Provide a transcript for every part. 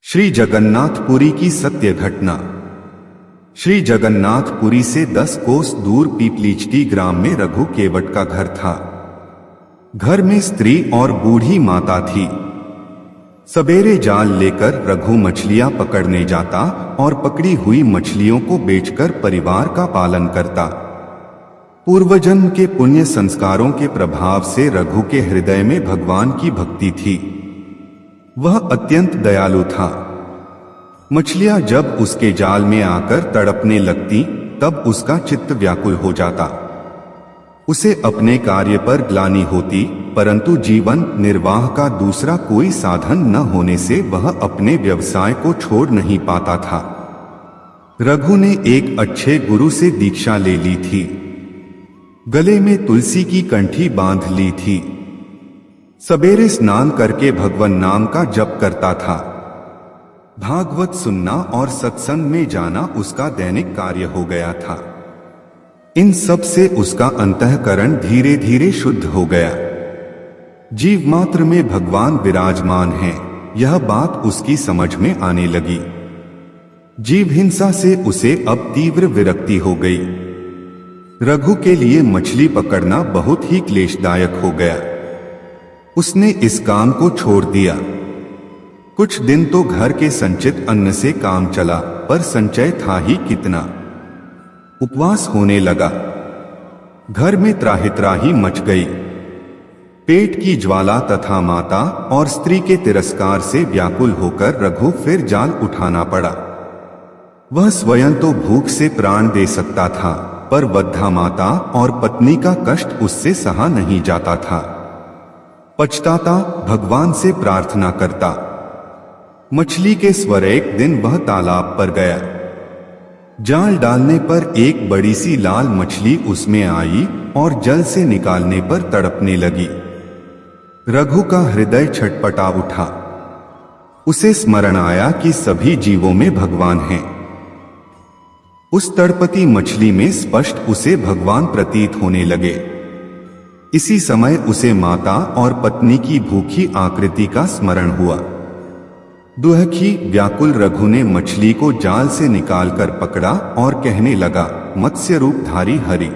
श्री जगन्नाथपुरी की सत्य घटना। श्री जगन्नाथपुरी से 10 कोस दूर पीपलीचटी ग्राम में रघु केवट का घर था। घर में स्त्री और बूढ़ी माता थी। सवेरे जाल लेकर रघु मछलियां पकड़ने जाता और पकड़ी हुई मछलियों को बेचकर परिवार का पालन करता। पूर्वजन्म के पुण्य संस्कारों के प्रभाव से रघु के हृदय में भगवान की भक्ति थी। वह अत्यंत दयालु था। मछलियां जब उसके जाल में आकर तड़पने लगती तब उसका चित्त व्याकुल हो जाता। उसे अपने कार्य पर ग्लानि होती, परंतु जीवन निर्वाह का दूसरा कोई साधन न होने से वह अपने व्यवसाय को छोड़ नहीं पाता था। रघु ने एक अच्छे गुरु से दीक्षा ले ली थी। गले में तुलसी की कंठी बांध ली थी। सवेरे स्नान करके भगवान नाम का जप करता था। भागवत सुनना और सत्संग में जाना उसका दैनिक कार्य हो गया था। इन सब से उसका अंतःकरण धीरे धीरे शुद्ध हो गया। जीव मात्र में भगवान विराजमान है, यह बात उसकी समझ में आने लगी। जीव हिंसा से उसे अब तीव्र विरक्ति हो गई। रघु के लिए मछली पकड़ना बहुत ही क्लेशदायक हो गया। उसने इस काम को छोड़ दिया। कुछ दिन तो घर के संचित अन्न से काम चला, पर संचय था ही कितना। उपवास होने लगा। घर में त्राहि मच गई। पेट की ज्वाला तथा माता और स्त्री के तिरस्कार से व्याकुल होकर रघु फिर जाल उठाना पड़ा। वह स्वयं तो भूख से प्राण दे सकता था, पर वृद्धा माता और पत्नी का कष्ट उससे सहा नहीं जाता था। पछताता, भगवान से प्रार्थना करता। मछली के स्वर एक दिन वह तालाब पर गया। जाल डालने पर एक बड़ी सी लाल मछली उसमें आई और जल से निकालने पर तड़पने लगी। रघु का हृदय छटपटा उठा। उसे स्मरण आया कि सभी जीवों में भगवान हैं। उस तड़पती मछली में स्पष्ट उसे भगवान प्रतीत होने लगे। इसी समय उसे माता और पत्नी की भूखी आकृति का स्मरण हुआ। दुहखी व्याकुल रघु ने मछली को जाल से निकालकर पकड़ा और कहने लगा, मत्स्य रूपधारी हरि,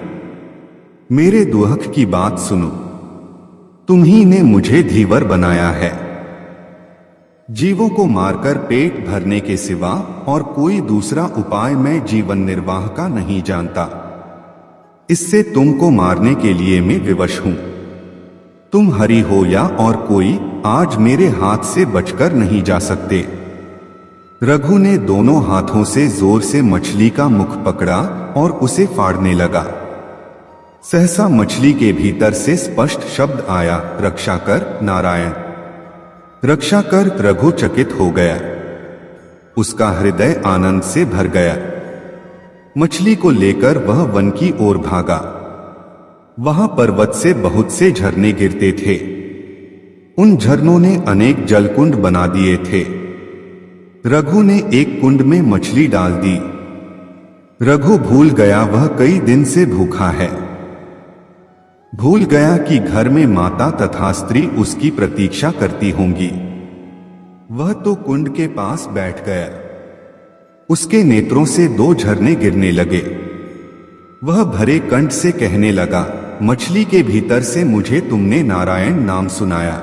मेरे दुहख की बात सुनो। तुम्ही ने मुझे धीवर बनाया है। जीवों को मारकर पेट भरने के सिवा और कोई दूसरा उपाय मैं जीवन निर्वाह का नहीं जानता। इससे तुमको मारने के लिए मैं विवश हूं। तुम हरि हो या और कोई, आज मेरे हाथ से बचकर नहीं जा सकते। रघु ने दोनों हाथों से जोर से मछली का मुख पकड़ा और उसे फाड़ने लगा। सहसा मछली के भीतर से स्पष्ट शब्द आया, रक्षा कर नारायण। रक्षा कर। रघु चकित हो गया। उसका हृदय आनंद से भर गया। मछली को लेकर वह वन की ओर भागा। वहां पर्वत से बहुत से झरने गिरते थे। उन झरनों ने अनेक जलकुंड बना दिए थे। रघु ने एक कुंड में मछली डाल दी। रघु भूल गया वह कई दिन से भूखा है। भूल गया कि घर में माता तथा स्त्री उसकी प्रतीक्षा करती होंगी। वह तो कुंड के पास बैठ गया। उसके नेत्रों से 2 झरने गिरने लगे। वह भरे कंठ से कहने लगा, मछली के भीतर से मुझे तुमने नारायण नाम सुनाया।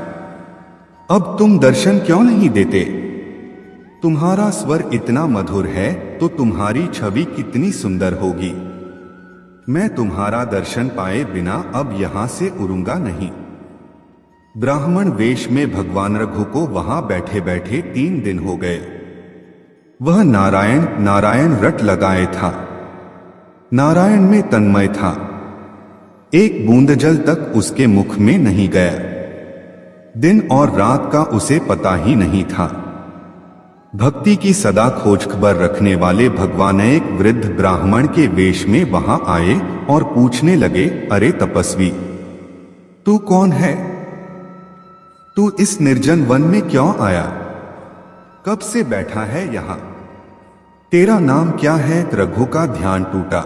अब तुम दर्शन क्यों नहीं देते? तुम्हारा स्वर इतना मधुर है तो तुम्हारी छवि कितनी सुंदर होगी। मैं तुम्हारा दर्शन पाए बिना अब यहां से उड़ूंगा नहीं। ब्राह्मण वेश में भगवान रघु को वहां बैठे बैठे 3 दिन हो गए। वह नारायण नारायण रट लगाए था। नारायण में तन्मय था। एक बूंद जल तक उसके मुख में नहीं गया। दिन और रात का उसे पता ही नहीं था। भक्ति की सदा खोज खबर रखने वाले भगवान एक वृद्ध ब्राह्मण के वेश में वहां आए और पूछने लगे, अरे तपस्वी, तू कौन है? तू इस निर्जन वन में क्यों आया? कब से बैठा है यहां? तेरा नाम क्या है? रघु का ध्यान टूटा।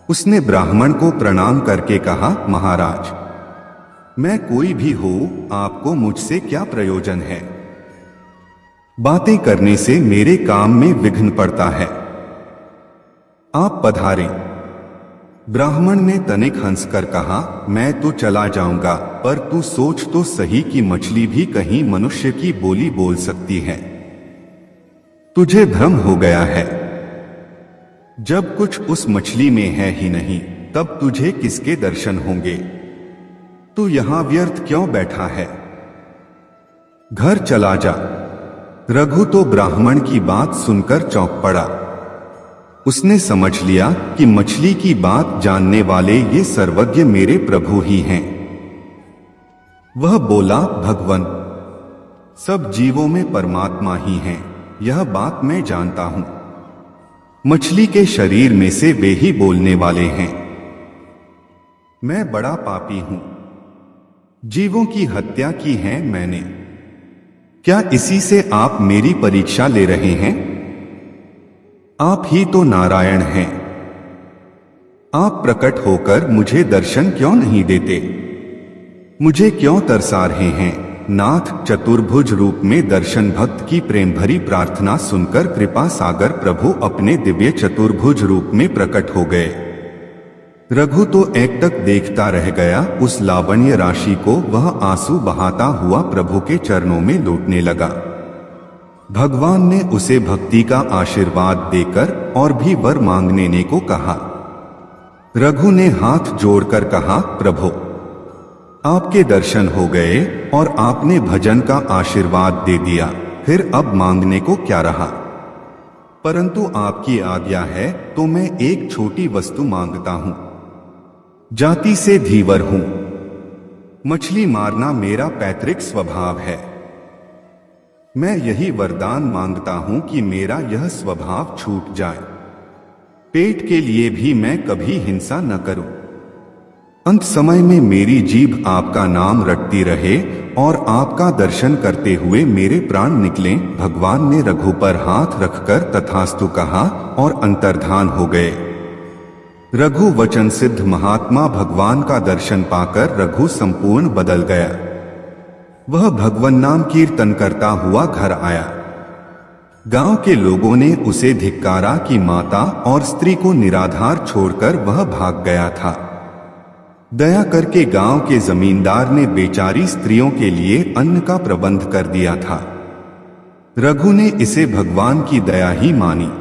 उसने ब्राह्मण को प्रणाम करके कहा, महाराज, मैं कोई भी हो, आपको मुझसे क्या प्रयोजन है? बातें करने से मेरे काम में विघ्न पड़ता है। आप पधारें। ब्राह्मण ने तनिक हंसकर कहा, मैं तो चला जाऊंगा, पर तू सोच तो सही कि मछली भी कहीं मनुष्य की बोली बोल सकती है। तुझे भ्रम हो गया है। जब कुछ उस मछली में है ही नहीं, तब तुझे किसके दर्शन होंगे? तू यहां व्यर्थ क्यों बैठा है? घर चला जा। रघु तो ब्राह्मण की बात सुनकर चौंक पड़ा। उसने समझ लिया कि मछली की बात जानने वाले ये सर्वज्ञ मेरे प्रभु ही हैं। वह बोला, भगवन, सब जीवों में परमात्मा ही हैं, यह बात मैं जानता हूं। मछली के शरीर में से वे ही बोलने वाले हैं। मैं बड़ा पापी हूं, जीवों की हत्या की है मैंने। क्या इसी से आप मेरी परीक्षा ले रहे हैं? आप ही तो नारायण हैं। आप प्रकट होकर मुझे दर्शन क्यों नहीं देते? मुझे क्यों तरसा रहे हैं? नाथ, चतुर्भुज रूप में दर्शन भक्त की प्रेम भरी प्रार्थना सुनकर कृपा सागर प्रभु अपने दिव्य चतुर्भुज रूप में प्रकट हो गए। रघु तो एकटक देखता रह गया। उस लावण्य राशि को वह आंसू बहाता हुआ प्रभु के चरणों में लौटने लगा। भगवान ने उसे भक्ति का आशीर्वाद देकर और भी वर मांगने को कहा। रघु ने हाथ जोड़कर कहा, प्रभु, आपके दर्शन हो गए और आपने भजन का आशीर्वाद दे दिया, फिर अब मांगने को क्या रहा? परंतु आपकी आज्ञा है तो मैं एक छोटी वस्तु मांगता हूं। जाति से धीवर हूं। मछली मारना मेरा पैतृक स्वभाव है। मैं यही वरदान मांगता हूं कि मेरा यह स्वभाव छूट जाए। पेट के लिए भी मैं कभी हिंसा न करूं। अंत समय में मेरी जीभ आपका नाम रटती रहे और आपका दर्शन करते हुए मेरे प्राण निकलें। भगवान ने रघु पर हाथ रखकर तथास्तु कहा और अंतर्धान हो गए। रघु वचन सिद्ध महात्मा भगवान का दर्शन पाकर रघु संपूर्ण बदल गया। वह भगवन नाम कीर्तन करता हुआ घर आया। गांव के लोगों ने उसे धिक्कारा कि माता और स्त्री को निराधार छोड़कर वह भाग गया था। दया करके गांव के जमींदार ने बेचारी स्त्रियों के लिए अन्न का प्रबंध कर दिया था। रघु ने इसे भगवान की दया ही मानी।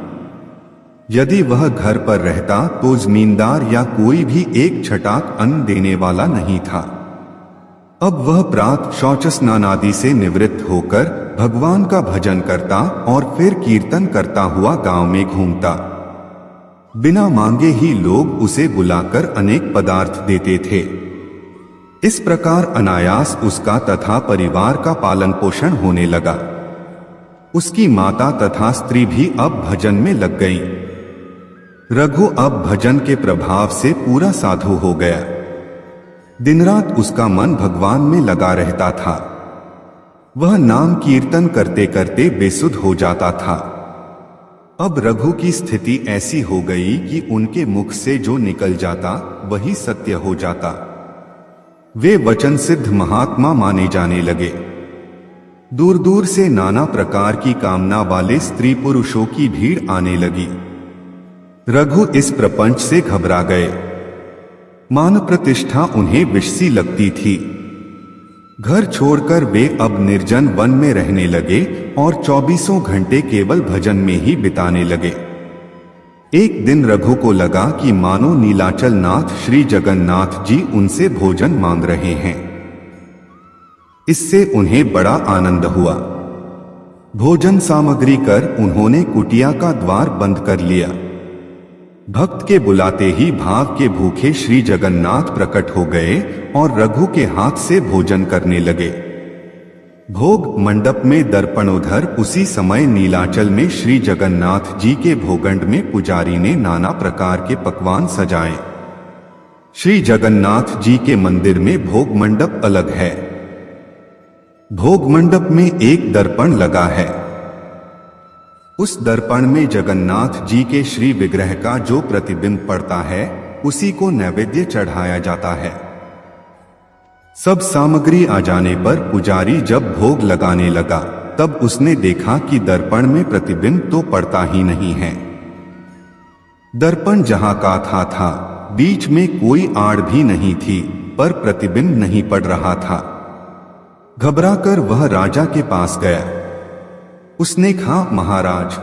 यदि वह घर पर रहता तो जमींदार या कोई भी एक छटाक अन्न देने वाला नहीं था। अब वह प्रातः शौच स्नान आदि से निवृत्त होकर भगवान का भजन करता और फिर कीर्तन करता हुआ गांव में घूमता। बिना मांगे ही लोग उसे बुलाकर अनेक पदार्थ देते थे। इस प्रकार अनायास उसका तथा परिवार का पालन पोषण होने लगा। उसकी माता तथा स्त्री भी अब भजन में लग गई। रघु अब भजन के प्रभाव से पूरा साधु हो गया। दिन रात उसका मन भगवान में लगा रहता था। वह नाम कीर्तन करते करते बेसुध हो जाता था। अब रघु की स्थिति ऐसी हो गई कि उनके मुख से जो निकल जाता वही सत्य हो जाता। वे वचन सिद्ध महात्मा माने जाने लगे। दूर दूर से नाना प्रकार की कामना वाले स्त्री पुरुषों की भीड़ आने लगी। रघु इस प्रपंच से घबरा गए। मान प्रतिष्ठा उन्हें विष सी लगती थी। घर छोड़कर वे अब निर्जन वन में रहने लगे और 24 घंटे केवल भजन में ही बिताने लगे। एक दिन रघु को लगा कि मानो नीलाचल नाथ श्री जगन्नाथ जी उनसे भोजन मांग रहे हैं। इससे उन्हें बड़ा आनंद हुआ। भोजन सामग्री कर उन्होंने कुटिया का द्वार बंद कर लिया। भक्त के बुलाते ही भाव के भूखे श्री जगन्नाथ प्रकट हो गए और रघु के हाथ से भोजन करने लगे। भोग मंडप में दर्पणोधर उसी समय नीलाचल में श्री जगन्नाथ जी के भोगंड में पुजारी ने नाना प्रकार के पकवान सजाए। श्री जगन्नाथ जी के मंदिर में भोग मंडप अलग है। भोग मंडप में एक दर्पण लगा है। उस दर्पण में जगन्नाथ जी के श्री विग्रह का जो प्रतिबिंब पड़ता है उसी को नैवेद्य चढ़ाया जाता है। सब सामग्री आ जाने पर पुजारी जब भोग लगाने लगा तब उसने देखा कि दर्पण में प्रतिबिंब तो पड़ता ही नहीं है। दर्पण जहां का था, बीच में कोई आड़ भी नहीं थी, पर प्रतिबिंब नहीं पड़ रहा था। घबराकर वह राजा के पास गया। उसने कहा, महाराज,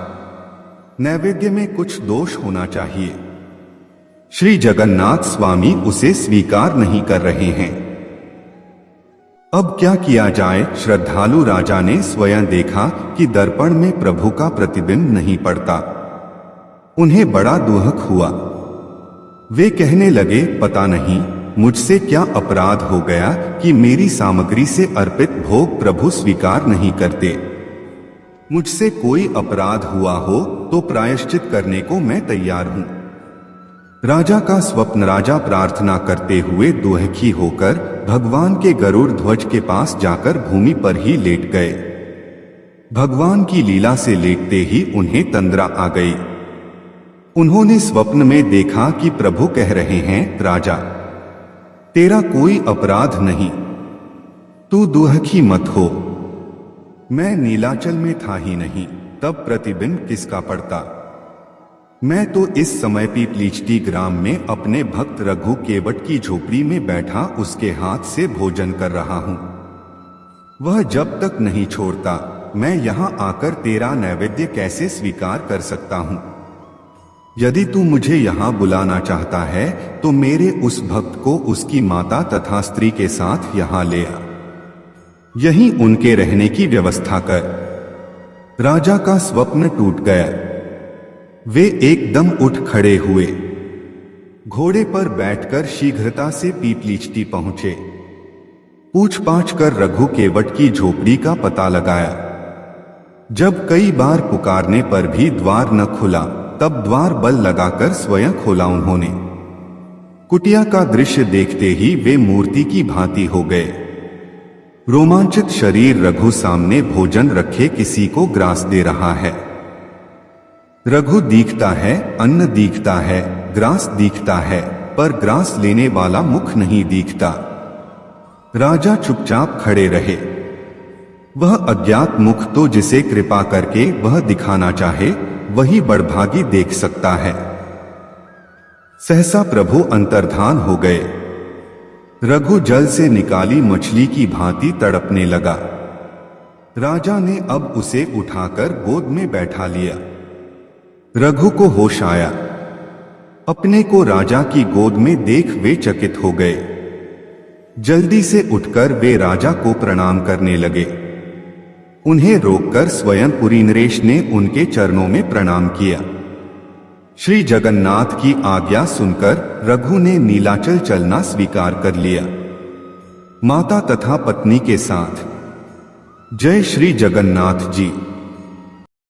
नैवेद्य में कुछ दोष होना चाहिए। श्री जगन्नाथ स्वामी उसे स्वीकार नहीं कर रहे हैं। अब क्या किया जाए? श्रद्धालु राजा ने स्वयं देखा कि दर्पण में प्रभु का प्रतिबिंब नहीं पड़ता। उन्हें बड़ा दुख हुआ। वे कहने लगे, पता नहीं मुझसे क्या अपराध हो गया कि मेरी सामग्री से अर्पित भोग प्रभु स्वीकार नहीं करते। मुझसे कोई अपराध हुआ हो तो प्रायश्चित करने को मैं तैयार हूं। राजा का स्वप्न। राजा प्रार्थना करते हुए दुखी होकर भगवान के गरुड़ ध्वज के पास जाकर भूमि पर ही लेट गए। भगवान की लीला से लेटते ही उन्हें तंद्रा आ गई। उन्होंने स्वप्न में देखा कि प्रभु कह रहे हैं, राजा, तेरा कोई अपराध नहीं, तू दुखी मत हो। मैं नीलाचल में था ही नहीं, तब प्रतिबिंब किसका पड़ता? मैं तो इस समय पीपलीचटी ग्राम में अपने भक्त रघु केवट की झोपड़ी में बैठा उसके हाथ से भोजन कर रहा हूं। वह जब तक नहीं छोड़ता, मैं यहां आकर तेरा नैवेद्य कैसे स्वीकार कर सकता हूं? यदि तू मुझे यहां बुलाना चाहता है तो मेरे उस भक्त को उसकी माता तथा स्त्री के साथ यहां ले आ। यहीं उनके रहने की व्यवस्था कर। राजा का स्वप्न टूट गया। वे एकदम उठ खड़े हुए। घोड़े पर बैठकर शीघ्रता से पीपलीचटी पहुंचे। पूछ-पाछ कर रघु केवट की झोपड़ी का पता लगाया। जब कई बार पुकारने पर भी द्वार न खुला, तब द्वार बल लगाकर स्वयं खोला उन्होंने। कुटिया का दृश्य देखते ही वे मूर्ति की भांति हो गए। रोमांचित शरीर रघु सामने भोजन रखे किसी को ग्रास दे रहा है। रघु दिखता है, अन्न दिखता है, ग्रास दिखता है, पर ग्रास लेने वाला मुख नहीं दिखता। राजा चुपचाप खड़े रहे। वह अज्ञात मुख तो जिसे कृपा करके वह दिखाना चाहे वही बड़भागी देख सकता है। सहसा प्रभु अंतर्धान हो गए। रघु जल से निकाली मछली की भांति तड़पने लगा। राजा ने अब उसे उठाकर गोद में बैठा लिया। रघु को होश आया। अपने को राजा की गोद में देख वे चकित हो गए। जल्दी से उठकर वे राजा को प्रणाम करने लगे। उन्हें रोककर स्वयं पुरी नरेश ने उनके चरणों में प्रणाम किया। श्री जगन्नाथ की आज्ञा सुनकर रघु ने नीलाचल चलना स्वीकार कर लिया, माता तथा पत्नी के साथ। जय श्री जगन्नाथ जी।